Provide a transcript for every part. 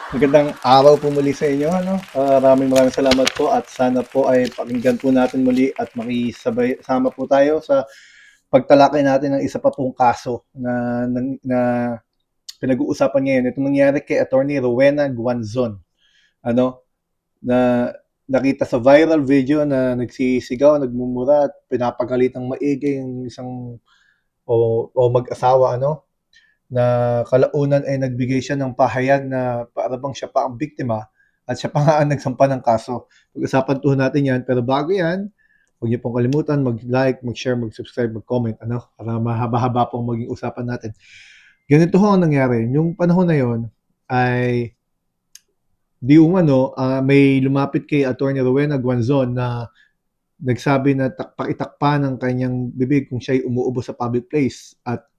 Magandang araw po muli sa inyo, ano? Maraming salamat po at sana po ay pakinggan po natin muli at makisabay sama po tayo sa pagtalakay natin ng isa pa pong kaso na pinag-uusapan ngayon. Ito nangyari kay Attorney Rowena Guanzon. Ano? Na nakita sa viral video na nagsisigaw, nagmumura at pinapagalitang maigi yung isang o mag-asawa, ano? Na kalaunan ay nagbigay siya ng pahayag na para bang siya pa ang biktima at siya pa nga ang nagsampa ng kaso. Pag-usapan po natin yan. Pero bago yan, huwag niyo pong kalimutan mag-like, mag-share, mag-subscribe, mag-comment. Ano? Para mahaba-haba pong maging usapan natin. Ganito ho ang nangyari. Yung panahon na yon ay di umano, may lumapit kay Attorney Rowena Guanzon na nagsabi na pakitakpa ng kanyang bibig kung siya'y umuubo sa public place at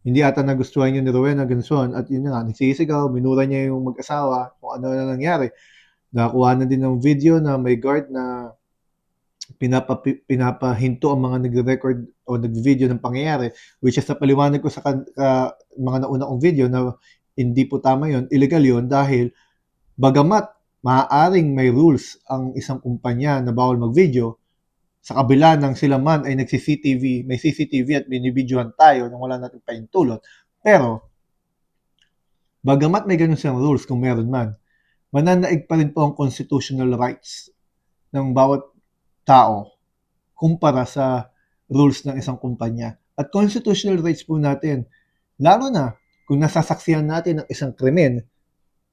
hindi ata nagustuhan yun ni Rowena Ganson at yun nga, nagsisigaw, minura niya yung mag-asawa kung ano na nangyari. Nakakuha na din ng video na may guard na pinapahinto ang mga nagre-record o nag-video ng pangyayari, which is napaliwanag ko sa mga nauna kong video na hindi po tama yun, illegal yun dahil bagamat maaaring may rules ang isang kumpanya na bawal mag-video, sa kabila ng sila man ay nagsi-CCTV, may CCTV at binibidyohan tayo nang wala natin pahintulot. Pero, bagamat may ganun silang rules kung meron man, mananaig pa rin po ang constitutional rights ng bawat tao kumpara sa rules ng isang kumpanya. At constitutional rights po natin, lalo na kung nasasaksihan natin ng isang krimen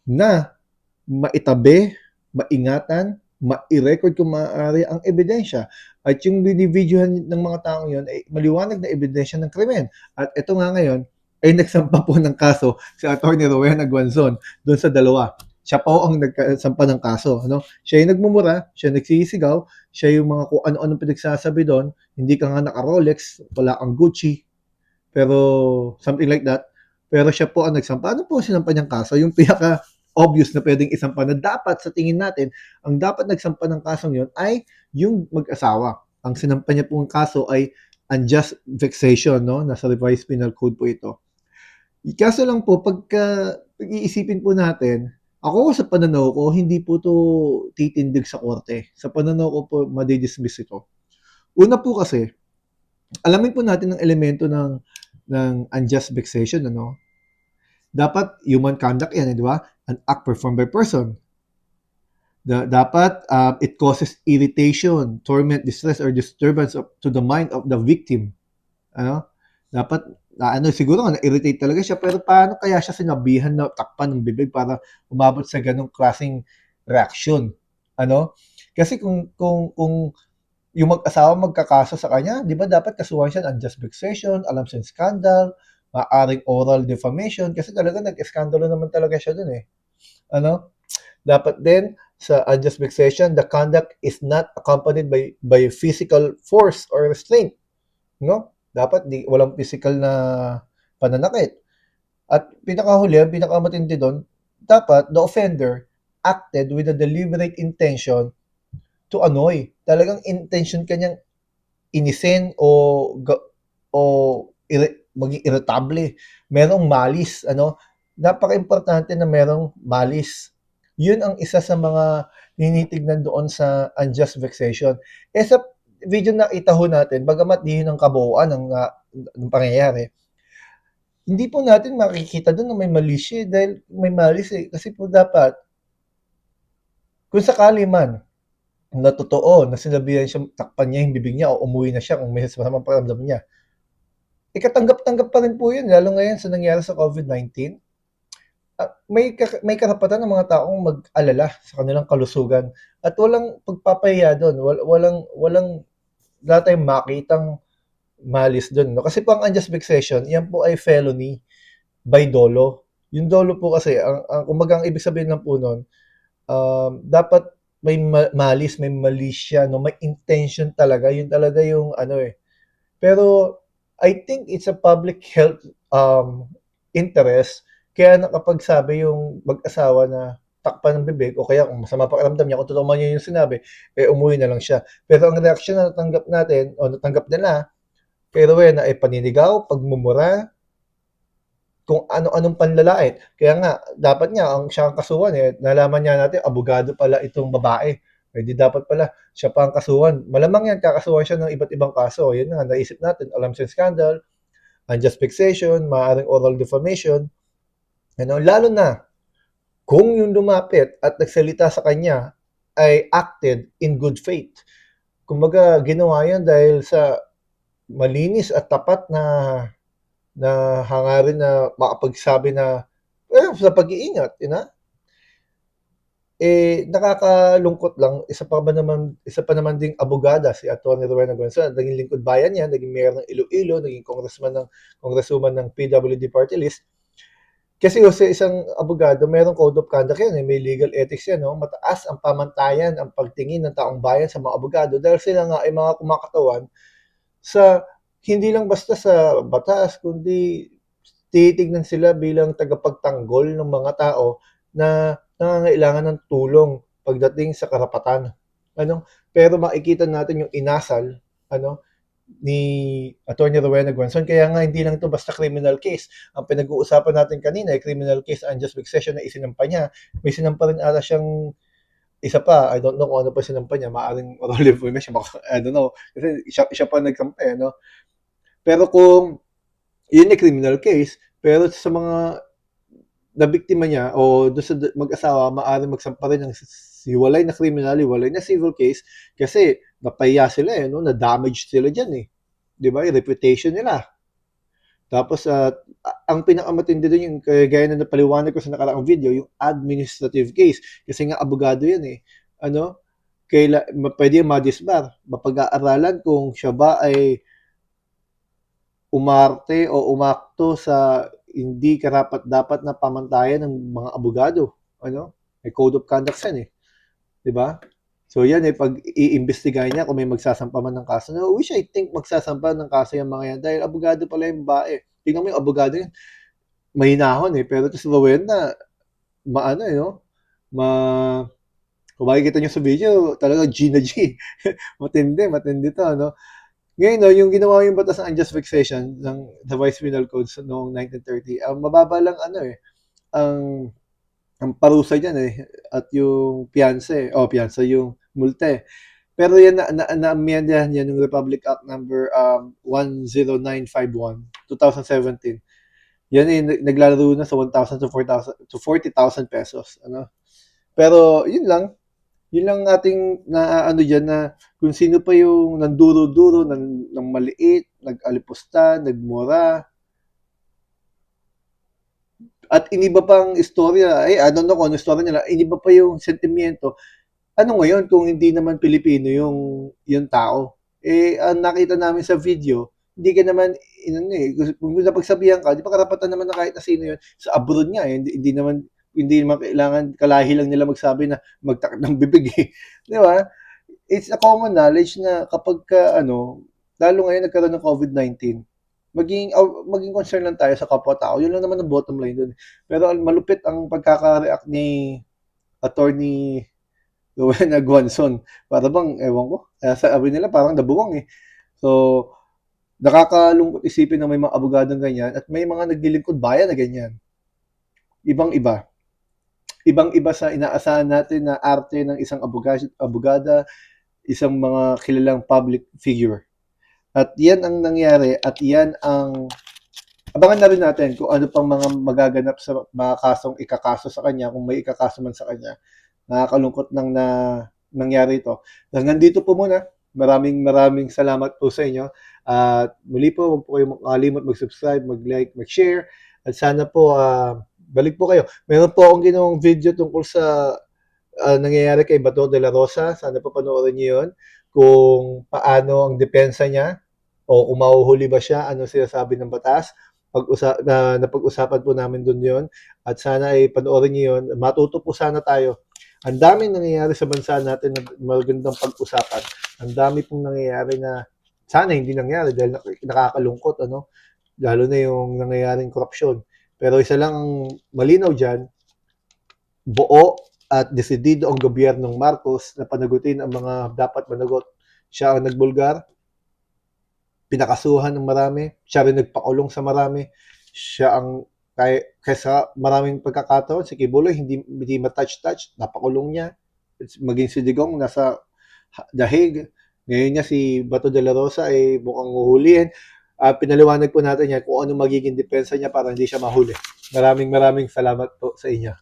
na maitabi, maingatan, ma-record kung maaari ang ebidensya. At yung binibidyohan ng mga taong yon ay maliwanag na ebidensya ng krimen. At ito nga ngayon, ay nagsampa po ng kaso si Atty. Rowena Guanzon doon sa dalawa. Siya po ang nagsampa ng kaso. Ano? Siya yung nagmumura, siya nagsisigaw, siya yung mga kung ano-ano pinagsasabi doon, hindi ka nga naka-Rolex, wala kang Gucci, pero something like that. Pero siya po ang nagsampa. Ano po sinampa niyang kaso? Yung pinaka obvious na pwedeng isampa na dapat sa tingin natin, ang dapat nagsampa ng kasong yon ay yung mag-asawa. Ang sinampa niya pong kaso ay unjust vexation, no? Nasa revised penal code po ito. Kaso lang po, pag-iisipin po natin, ako sa pananaw ko, hindi po to titindig sa korte. Sa pananaw ko po, madidismiss ito. Una po kasi, alamin po natin ang elemento ng unjust vexation, ano? Dapat human conduct yan, di ba? An act performed by person. Dapat it causes irritation, torment, distress, or disturbance to the mind of the victim. Ano? Dapat siguro nga na-irritate talaga siya, pero paano kaya siya sinabihan na takpan ng bibig para umabot sa ganong klaseng reaksyon? Ano? Kasi kung yung mag-asawa magkakaso sa kanya, di ba dapat kasuhan siya ng unjust vexation, alam siyang scandal, maaaring oral defamation, kasi talaga nag-eskandalo naman talaga siya dun eh. Ano? Dapat din sa unjust vexation, the conduct is not accompanied by physical force or restraint. No? Dapat walang physical na pananakit. At pinakahuli, ang pinakamatindi doon, dapat the offender acted with a deliberate intention to annoy. Talagang intention kanyang inisin o maging irritable. Merong malis, ano? Napaka-importante na merong malis. Yun ang isa sa mga tinitignan doon sa unjust vexation. Sa video na nakita ho natin, bagamat di yun ang kabuuan ng pangyayari, hindi po natin makikita doon na may malis siya dahil may malis eh. Kasi po dapat, kung sakali man na totoo na sinabihan siya, takpan niya yung bibig niya o umuwi na siya kung may masamang pakiramdam niya, ikatanggap-tanggap pa rin po yun, lalo ngayon sa nangyari sa COVID-19. May karapatan ng mga taong mag-alala sa kanilang kalusugan at walang pagpapahiya doon, wala tayong makitang malis doon. No? Kasi po ang unjust vexation, yan po ay felony by dolo. Yung dolo po kasi, kumbaga ang ibig sabihin lang po nun, dapat may malis, may malisya, no? May intention talaga. Yun talaga yung ano eh. Pero I think it's a public health interest kaya nakapagsabi yung mag-asawa na takpan ng bibig o kaya kung masama pakiramdam niya, kung totoo man yun yung sinabi, umuwi na lang siya. Pero ang reaksyon na natanggap natin o natanggap nila kay Rowena ay paninigaw, pagmumura, kung ano-anong panlalait. Kaya nga, dapat nga, siya ang kasuhan eh. Nalaman niya natin, abogado pala itong babae. Eh di dapat pala, siya pa ang kasuhan. Malamang yan, kakasuhan siya ng iba't ibang kaso. Yan nga, naisip natin, alamsing scandal, unjust vexation, maaaring oral defamation. Lalo na, kung yung lumapit at nagsalita sa kanya ay acted in good faith. Kumbaga, ginawa yan dahil sa malinis at tapat na hangarin na makapagsabi na sa pag-iingat, nakakalungkot lang, isa pa naman ding abogada si Atty. Rowena Gonzalez, naging lingkod bayan yan, naging mayor ng Iloilo, naging congresswoman ng PWD party list. Kasi sa isang abogado, mayroong code of conduct yan, may legal ethics yan, no? Mataas ang pamantayan, ang pagtingin ng taong bayan sa mga abogado dahil sila nga ay mga kumakatawan sa hindi lang basta sa batas, kundi titignan sila bilang tagapagtanggol ng mga tao na nangangailangan ng tulong pagdating sa karapatan. Pero makikita natin yung inasal, ni Atty. Rowena Guanzon. Kaya nga hindi lang ito basta criminal case. Ang pinag-uusapan natin kanina ay criminal case unjust vexation na isinampa niya. May sinampa rin ata siyang isa pa, I don't know kung ano pa sinampa niya, maaaring oral information, I don't know, kasi siya pa nagsampa, Pero kung yun ay criminal case, pero sa mga nabiktima niya o doon sa mag-asawa, maaaring magsampa rin ng hiwalay na criminal, hiwalay na civil case kasi napahiya sila na-damage sila dyan eh. Di ba? Yung reputation nila. Tapos, ang pinakamatindi doon yung gaya na napaliwanag ko sa nakaraang video, yung administrative case. Kasi nga abogado yan eh. Pwede ma-disbar. Mapag-aaralan kung siya ba ay umarte o umakto sa hindi karapat-dapat na pamantayan ng mga abogado. May code of conduct yan eh. Di ba? So yan pag iimbestigahan niya kung may magsasampa man ng kaso. No, which I think magsasampa ng kaso yung mga yan dahil abogado pala yung babae. Tingnan mo yung abogado yan. Mahinahon pero ito si Rowena, kung makikita nyo sa video, talaga G na G. matindi to, Ngayon, yung ginawa yung batas ng unjust vexation ng the Vice Penal Code noong 1930, mababa lang ang parusa dyan at yung piyansa yung multa Pero yan na-amyendahan yan yung Republic Act number 10951 2017. Yan naglalaro na sa 1,000 to 40,000 pesos. Pero yun lang ating diyan na kung sino pa yung nanduro-duro ng maliit, nag-alipusta, nagmura, at iniba pang istorya, I don't know kung ano istorya nila, iniba pa yung sentimiento. Ano ngayon kung hindi naman Pilipino yung tao? Ang nakita namin sa video, hindi ka naman, kung napagsabihan ka, di ba karapatan naman na kahit na sino yun, sa abroad nga hindi naman kailangan kalahi lang nila magsabi na magtakot ng bibig Di ba? It's a common knowledge na kapag lalo ngayon nagkaroon ng COVID-19, maging concern lang tayo sa kapwa-tao. Yun lang naman ang bottom line dun. Pero malupit ang pagkaka-react ni Attorney Rowena Guanzon. Para bang, ewan ko, sabi nila parang nabuwang So, nakakalungkot isipin na may mga abogadong ganyan at may mga naglilingkod bayan na ganyan. Ibang-iba. Ibang-iba sa inaasahan natin na arte ng isang abogada, isang mga kilalang public figure. At yan ang nangyari at yan ang abangan na rin natin kung ano pang mga magaganap sa mga kasong ikakaso sa kanya, kung may ikakaso man sa kanya. Nakakalungkot nang nangyari ito. Hanggang dito po muna. Maraming salamat po sa inyo. At muli po, huwag po kayo makalimot mag-subscribe, mag-like, mag-share. At sana po, balik po kayo. Meron po akong ginawang video tungkol sa nangyayari kay Bato de la Rosa. Sana po panoorin niyo yun. Kung paano ang depensa niya o kung mahuhuli ba siya, ano sinasabi ng batas. Napag-usapan po namin doon yon at sana ay panoorin niyo yun. Matuto po sana tayo. Ang daming nangyayari sa bansa natin na magandang pag-usapan. Ang dami pong nangyayari na sana hindi nangyari dahil nakakalungkot, lalo na yung nangyayaring korupsyon. Pero isa lang ang malinaw dyan, buo at desidido ang gobyernong Marcos na panagutin ang mga dapat managot. Siya ang nagbulgar, pinakasuhan ng marami, siya rin nagpakulong sa marami, siya ang Kaysa maraming pagkakataon si Kibuloy hindi ma-touch-touch, napakulong niya. Maging si Digong nasa dahig. Ngayon niya si Bato de la Rosa ay mukhang huhulihin. Pinaliwanag po natin yan kung ano magiging depensa niya para hindi siya mahuli. Maraming salamat po sa inyo.